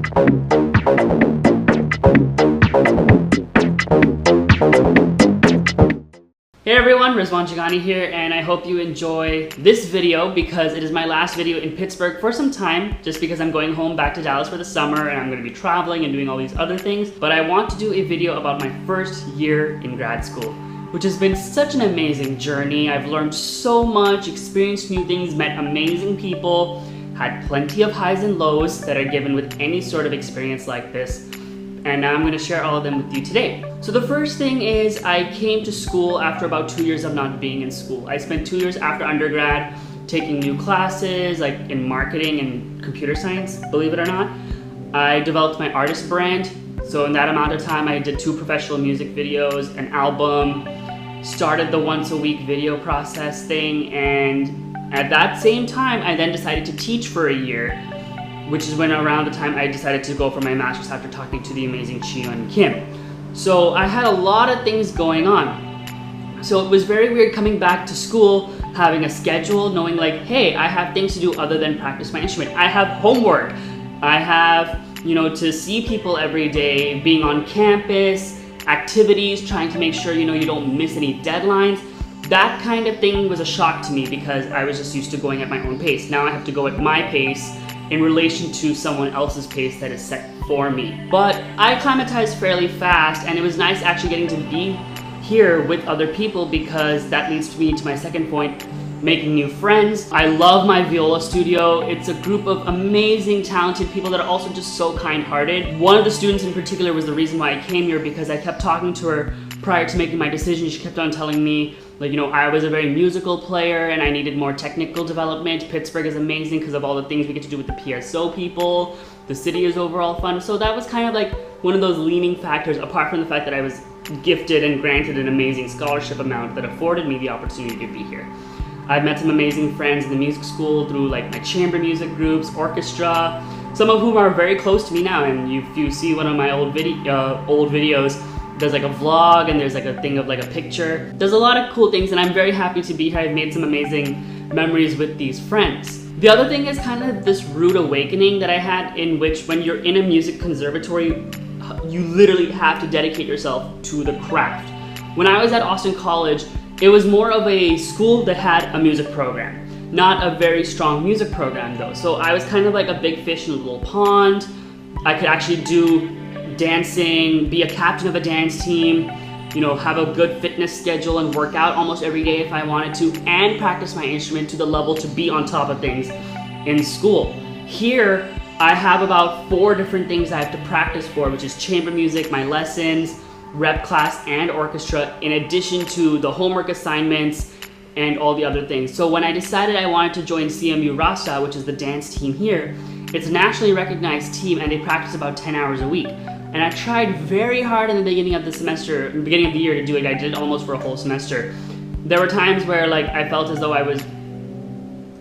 Hey everyone, Rizwan Jagani here, and I hope you enjoy this video because it is my last video in Pittsburgh for some time, just because I'm going home back to Dallas for the summer and I'm going to be traveling and doing all these other things. But I want to do a video about my first year in grad school, which has been such an amazing journey. I've learned so much, experienced new things, met amazing people, had plenty of highs and lows that are given with any sort of experience like this. And now I'm going to share all of them with you today. So the first thing is I came to school after about 2 years of not being in school. I spent 2 years after undergrad taking new classes like in marketing and computer science, believe it or not. I developed my artist brand. So in that amount of time, I did 2 professional music videos, an album, started the once a week video process thing, and at that same time, I then decided to teach for a year, which is when around the time I decided to go for my master's after talking to the amazing Chio and Kim. So I had a lot of things going on. So it was very weird coming back to school, having a schedule, knowing like, hey, I have things to do other than practice my instrument. I have homework. I have, to see people every day, being on campus, activities, trying to make sure, you don't miss any deadlines. That kind of thing was a shock to me because I was just used to going at my own pace. Now I have to go at my pace in relation to someone else's pace that is set for me. But I acclimatized fairly fast, and it was nice actually getting to be here with other people because that leads me to my second point, making new friends. I love my viola studio. It's a group of amazing, talented people that are also just so kind-hearted. One of the students in particular was the reason why I came here because I kept talking to her prior to making my decision. She kept on telling me, I was a very musical player and I needed more technical development. Pittsburgh is amazing because of all the things we get to do with the PSO people. The city is overall fun. So that was kind of like one of those leaning factors, apart from the fact that I was gifted and granted an amazing scholarship amount that afforded me the opportunity to be here. I've met some amazing friends in the music school through like my chamber music groups, orchestra, some of whom are very close to me now. And if you see one of my old videos, there's like a vlog and there's like a thing of like a picture. There's a lot of cool things and I'm very happy to be here. I've made some amazing memories with these friends. The other thing is kind of this rude awakening that I had, in which when you're in a music conservatory, you literally have to dedicate yourself to the craft. When I was at Austin College, it was more of a school that had a music program, not a very strong music program though. So I was kind of like a big fish in a little pond. I could actually do dancing, be a captain of a dance team, have a good fitness schedule and work out almost every day if I wanted to, and practice my instrument to the level to be on top of things in school. Here, I have about 4 different things I have to practice for, which is chamber music, my lessons, rep class, and orchestra, in addition to the homework assignments and all the other things. So when I decided I wanted to join CMU Rasta, which is the dance team here, it's a nationally recognized team and they practice about 10 hours a week. And I tried very hard in the beginning of the semester, beginning of the year to do it. I did it almost for a whole semester. There were times where I felt as though I was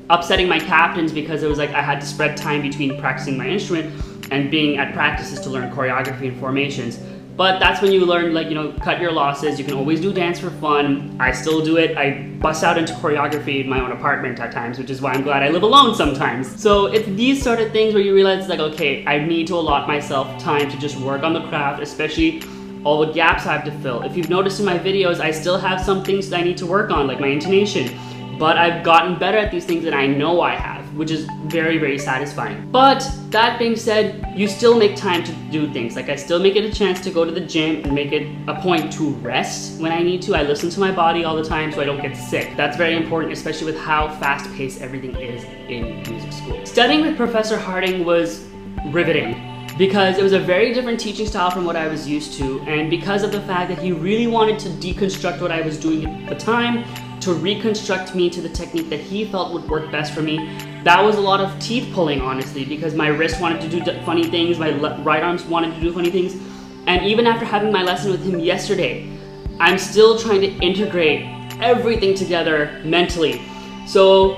upsetting my captains because it was like I had to spread time between practicing my instrument and being at practices to learn choreography and formations. But that's when you learn, cut your losses. You can always do dance for fun. I still do it. I bust out into choreography in my own apartment at times, which is why I'm glad I live alone sometimes. So it's these sort of things where you realize okay, I need to allot myself time to just work on the craft, especially all the gaps I have to fill. If you've noticed in my videos, I still have some things that I need to work on, like my intonation. But I've gotten better at these things than I know I have, which is very, very satisfying. But that being said, you still make time to do things. I still make it a chance to go to the gym and make it a point to rest when I need to. I listen to my body all the time so I don't get sick. That's very important, especially with how fast-paced everything is in music school. Studying with Professor Harding was riveting because it was a very different teaching style from what I was used to, and because of the fact that he really wanted to deconstruct what I was doing at the time, to reconstruct me to the technique that he felt would work best for me. That was a lot of teeth pulling, honestly, because my wrist wanted to do funny things, my right arms wanted to do funny things, and even after having my lesson with him yesterday, I'm still trying to integrate everything together mentally. So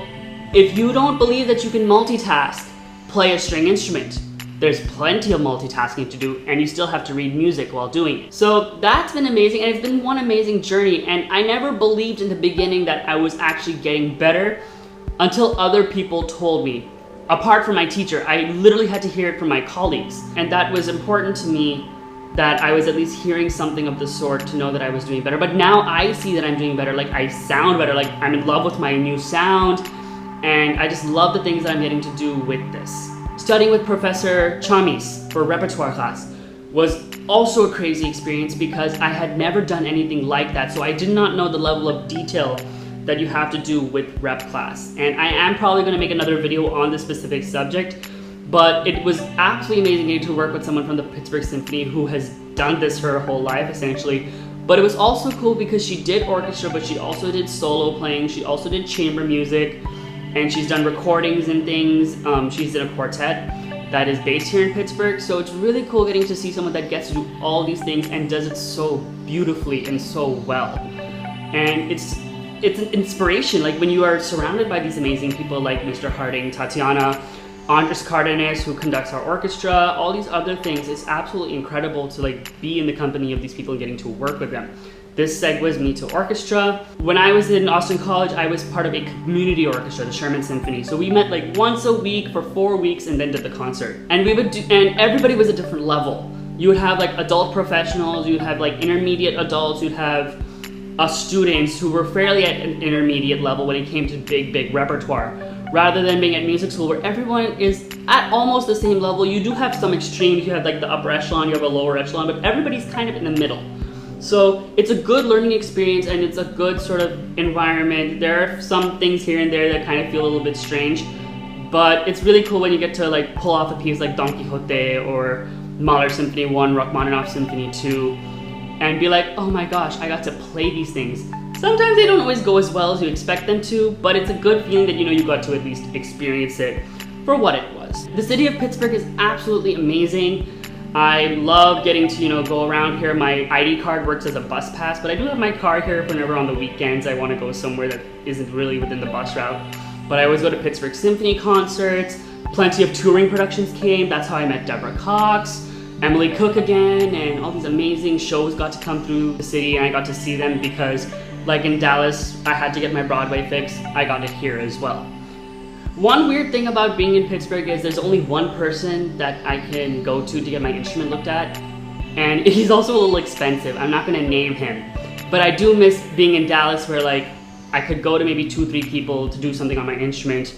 if you don't believe that you can multitask, play a string instrument. There's plenty of multitasking to do, and you still have to read music while doing it. So that's been amazing, and it's been one amazing journey, and I never believed in the beginning that I was actually getting better until other people told me apart from my teacher, I literally had to hear it from my colleagues. And that was important to me, that I was at least hearing something of the sort to know that I was doing better. But now I see that I'm doing better, like I sound better, like I'm in love with my new sound, and I just love the things that I'm getting to do with this. Studying with Professor Chamis for repertoire class was also a crazy experience because I had never done anything like that, so I did not know the level of detail that you have to do with rep class. And I am probably going to make another video on this specific subject, but it was absolutely amazing getting to work with someone from the Pittsburgh Symphony who has done this her whole life essentially. But it was also cool because she did orchestra, but she also did solo playing, she also did chamber music, and she's done recordings and things. She's in a quartet that is based here in Pittsburgh, so it's really cool getting to see someone that gets to do all these things and does it so beautifully and so well. And it's an inspiration, like when you are surrounded by these amazing people like Mr. Harding, Tatiana, Andres Cardenas, who conducts our orchestra, all these other things. It's absolutely incredible to like be in the company of these people and getting to work with them. This segues me to orchestra. When I was in Austin College, I was part of a community orchestra, the Sherman Symphony. So we met like once a week for 4 weeks and then did the concert. And we would and everybody was a different level. You would have like adult professionals, you'd have like intermediate adults, you'd have students who were fairly at an intermediate level when it came to big repertoire. Rather than being at music school where everyone is at almost the same level. You do have some extremes, you have like the upper echelon, you have a lower echelon, but everybody's kind of in the middle. So it's a good learning experience and it's a good sort of environment. There are some things here and there that kind of feel a little bit strange, but it's really cool when you get to like pull off a piece like Don Quixote or Mahler Symphony 1, Rachmaninoff Symphony 2, and be like, oh my gosh, I got to play these things. Sometimes they don't always go as well as you expect them to, but it's a good feeling that you know you got to at least experience it for what it was. The city of Pittsburgh is absolutely amazing. I love getting to, you know, go around here. My ID card works as a bus pass, but I do have my car here whenever on the weekends I want to go somewhere that isn't really within the bus route. But I always go to Pittsburgh Symphony concerts. Plenty of touring productions came. That's how I met Deborah Cox, Emily Cook again, and all these amazing shows got to come through the city, and I got to see them because, like in Dallas, I had to get my Broadway fix. I got it here as well. One weird thing about being in Pittsburgh is there's only one person that I can go to get my instrument looked at, and he's also a little expensive. I'm not gonna name him, but I do miss being in Dallas where like I could go to maybe 2-3 people to do something on my instrument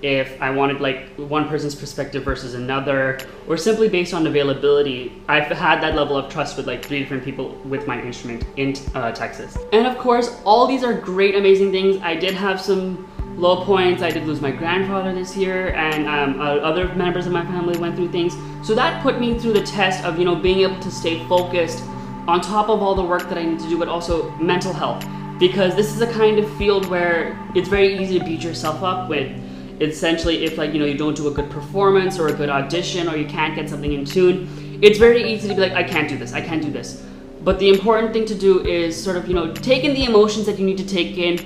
if I wanted like one person's perspective versus another, or simply based on availability. I've had that level of trust with like 3 different people with my instrument in Texas. And of course, all these are great, amazing things. I did have some low points. I did lose my grandfather this year, and other members of my family went through things. So that put me through the test of, you know, being able to stay focused on top of all the work that I need to do, but also mental health. Because this is a kind of field where it's very easy to beat yourself up with. Essentially, if like, you know, you don't do a good performance or a good audition, or you can't get something in tune, it's very easy to be like, I can't do this, I can't do this. But the important thing to do is sort of, you know, take in the emotions that you need to take in,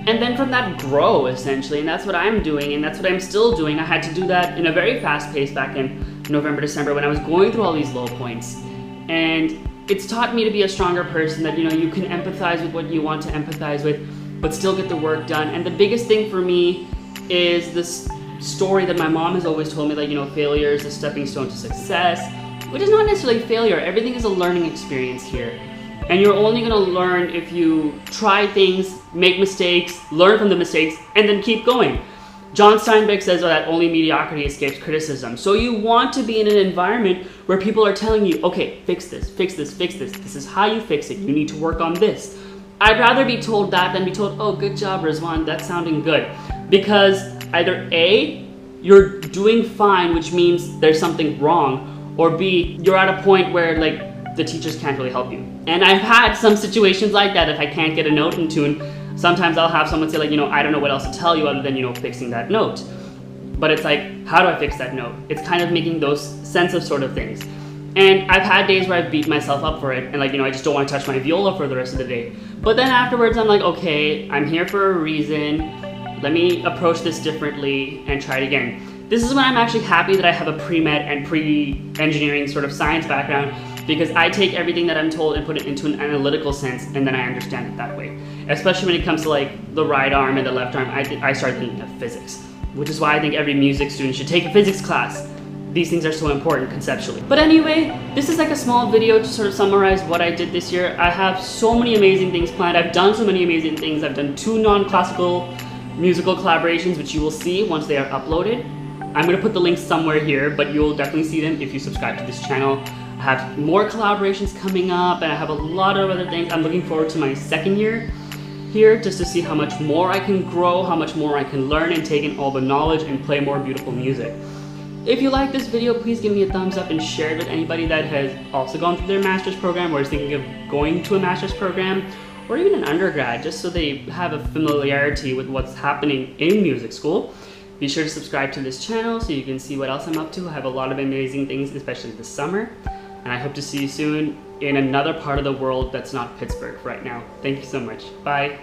and then from that grow, essentially. And that's what I'm doing, and that's what I'm still doing. I had to do that in a very fast pace back in November, December, when I was going through all these low points. And it's taught me to be a stronger person, that, you know, you can empathize with what you want to empathize with, but still get the work done. And the biggest thing for me is this story that my mom has always told me, that, you know, failure is a stepping stone to success, which is not necessarily failure. Everything is a learning experience here. And you're only gonna learn if you try things, make mistakes, learn from the mistakes, and then keep going. John Steinbeck says that only mediocrity escapes criticism. So you want to be in an environment where people are telling you, okay, fix this, fix this, fix this. This is how you fix it. You need to work on this. I'd rather be told that than be told, oh, good job, Rizwan, that's sounding good. Because either A, you're doing fine, which means there's something wrong, or B, you're at a point where like the teachers can't really help you. And I've had some situations like that. If I can't get a note in tune, sometimes I'll have someone say like, you know, I don't know what else to tell you other than, you know, fixing that note. But it's like, how do I fix that note? It's kind of making those sense of sort of things. And I've had days where I've beat myself up for it, and like, you know, I just don't want to touch my viola for the rest of the day. But then afterwards I'm like, okay, I'm here for a reason. Let me approach this differently and try it again. This is when I'm actually happy that I have a pre-med and pre-engineering sort of science background, because I take everything that I'm told and put it into an analytical sense, and then I understand it that way. Especially when it comes to like the right arm and the left arm, I start thinking of physics. which is why I think every music student should take a physics class. These things are so important conceptually. But anyway, this is like a small video to sort of summarize what I did this year. I have so many amazing things planned. I've done so many amazing things. I've done 2 non-classical musical collaborations, which you will see once they are uploaded. I'm gonna put the links somewhere here, but you'll definitely see them if you subscribe to this channel. I have more collaborations coming up, and I have a lot of other things. I'm looking forward to my second year here just to see how much more I can grow, how much more I can learn and take in all the knowledge and play more beautiful music. If you like this video, please give me a thumbs up and share it with anybody that has also gone through their master's program or is thinking of going to a master's program or even an undergrad, just so they have a familiarity with what's happening in music school. Be sure to subscribe to this channel so you can see what else I'm up to. I have a lot of amazing things, especially this summer. And I hope to see you soon in another part of the world that's not Pittsburgh right now. Thank you so much. Bye.